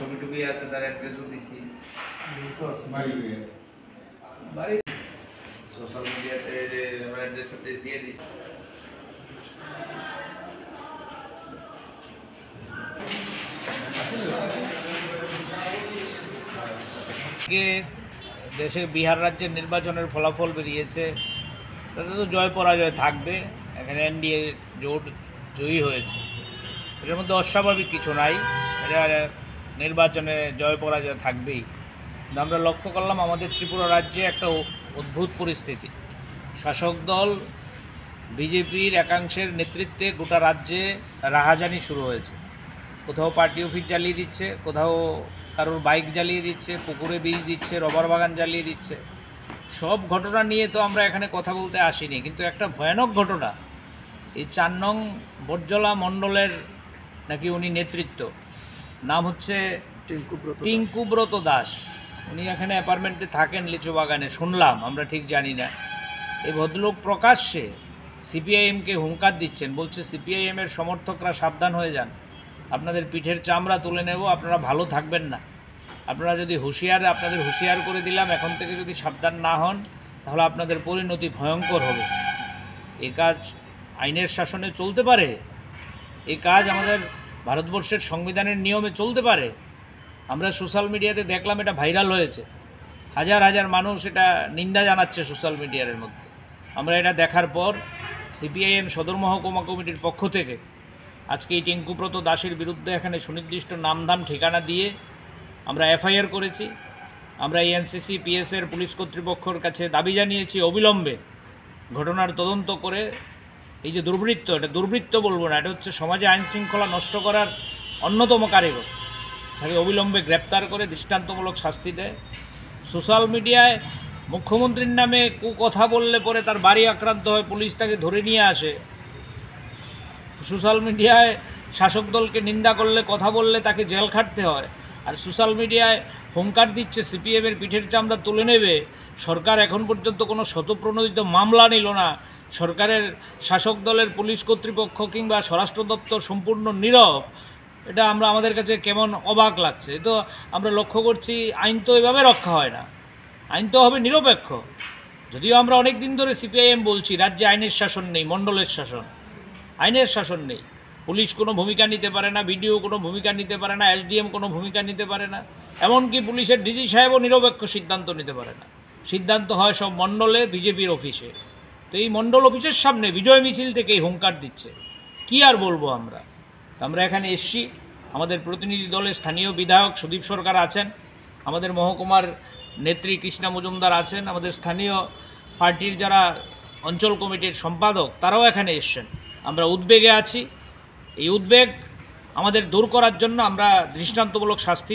ছবি টবি আছে তার অ্যাড্রেসও দিছি, বাড়ি সোশ্যাল মিডিয়াতে অ্যাড্রেস দিয়ে দিছি। দেশে বিহার রাজ্যের নির্বাচনের ফলাফল বেরিয়েছে, তাতে তো জয় পরাজয় থাকবে। এখানে এনডিএ জোট জয়ী হয়েছে, এটার মধ্যে অস্বাভাবিক কিছু নাই। এটা নির্বাচনে জয় পরাজয় থাকবেই। কিন্তু আমরা লক্ষ্য করলাম আমাদের ত্রিপুরা রাজ্যে একটা অদ্ভুত পরিস্থিতি। শাসক দল বিজেপির একাংশের নেতৃত্বে গোটা রাজ্যে রাহাজানি শুরু হয়েছে। কোথাও পার্টি অফিস জ্বালিয়ে দিচ্ছে, কোথাও কারোর বাইক জ্বালিয়ে দিচ্ছে, পুকুরে বীজ দিচ্ছে, রবার বাগান জ্বালিয়ে দিচ্ছে। সব ঘটনা নিয়ে তো আমরা এখানে কথা বলতে আসিনি, কিন্তু একটা ভয়ানক ঘটনা, এই 4 নং বটজলা মণ্ডলের নাকি উনি নেতৃত্ব, নাম হচ্ছে টিঙ্কুব্রত দাস। উনি এখানে অ্যাপার্টমেন্টে থাকেন লিচু বাগানে, শুনলাম, আমরা ঠিক জানি না। এই ভদ্রলোক প্রকাশ্যে সিপিআইএমকে হুঙ্কার দিচ্ছেন, বলছে সিপিআইএমের সমর্থকরা সাবধান হয়ে যান, আপনাদের পিঠের চামড়া তুলে নেব, আপনারা ভালো থাকবেন না। আপনারা যদি আপনাদের হুঁশিয়ার করে দিলাম, এখন থেকে যদি সাবধান না হন তাহলে আপনাদের পরিণতি ভয়ঙ্কর হবে। এই কাজ আইনের শাসনে চলতে পারে? এই কাজ আমাদের ভারতবর্ষের সংবিধানের নিয়মে চলতে পারে? আমরা সোশ্যাল মিডিয়াতে দেখলাম, এটা ভাইরাল হয়েছে, হাজার হাজার মানুষ এটা নিন্দা জানাচ্ছে সোশ্যাল মিডিয়ার মধ্যে। আমরা এটা দেখার পর সিপিআইএম সদর মহকুমা কমিটির পক্ষ থেকে আজকে এই টিঙ্কুব্রত দাসের বিরুদ্ধে এখানে সুনির্দিষ্ট নামধাম ঠিকানা দিয়ে আমরা এফআইআর করেছি। আমরা এনসিসি পিএসের পুলিশ কর্তৃপক্ষের কাছে দাবি জানিয়েছি অবিলম্বে ঘটনার তদন্ত করে এই যে দুর্বৃত্ত, এটা দুর্বৃত্ত বলবো না, এটা হচ্ছে সমাজে আইন শৃঙ্খলা নষ্ট করার অন্যতম কারিগর, তাকে অবিলম্বে গ্রেপ্তার করে দৃষ্টান্তমূলক শাস্তি দেয়। সোশ্যাল মিডিয়ায় মুখ্যমন্ত্রীর নামে কথা বললে পরে তার বাড়ি আক্রান্ত হয়, পুলিশ তাকে ধরে নিয়ে আসে। সোশ্যাল মিডিয়ায় শাসক দলকে নিন্দা করলে, কথা বললে তাকে জেল খাটতে হয়। আর সোশ্যাল মিডিয়ায় হুঙ্কার দিচ্ছে সিপিএমের পিঠের চামড়া তুলে নেবে। সরকার এখন পর্যন্ত কোনো স্বতঃপ্রণোদিত মামলা নিল না। সরকারের শাসক দলের পুলিশ কর্তৃপক্ষ কিংবা স্বরাষ্ট্র দপ্তর সম্পূর্ণ নীরব। এটা আমাদের কাছে কেমন অবাক লাগছে। তো আমরা লক্ষ্য করছি আইন তো এভাবে রক্ষা হয় না, আইন তো হবে নিরপেক্ষ। যদিও আমরা অনেক দিন ধরে সিপিআইএম বলছি রাজ্যে আইনের শাসন নেই, মণ্ডলের শাসন, আইনের শাসন নেই। পুলিশ কোনো ভূমিকা নিতে পারে না, বিডিও কোনো ভূমিকা নিতে পারে না, এসডিএম কোনো ভূমিকা নিতে পারে না, এমনকি পুলিশের ডিজি সাহেবও নিরপেক্ষ সিদ্ধান্ত নিতে পারে না। সিদ্ধান্ত হয় সব মণ্ডলে, বিজেপির অফিসে। তো এই মণ্ডল অফিসের সামনে বিজয় মিছিল থেকে এই হুঙ্কার দিচ্ছে, কি আর বলবো আমরা। তো আমরা এখানে এসছি, আমাদের প্রতিনিধি দলের স্থানীয় বিধায়ক সুদীপ সরকার আছেন, আমাদের মহকুমার নেত্রী কৃষ্ণা মজুমদার আছেন, আমাদের স্থানীয় পার্টির যারা অঞ্চল কমিটির সম্পাদক তারাও এখানে এসছেন। আমরা উদ্বেগে আছি। এই উদ্বেগ আমাদের দূর করার জন্য আমরা দৃষ্টান্তমূলক শাস্তি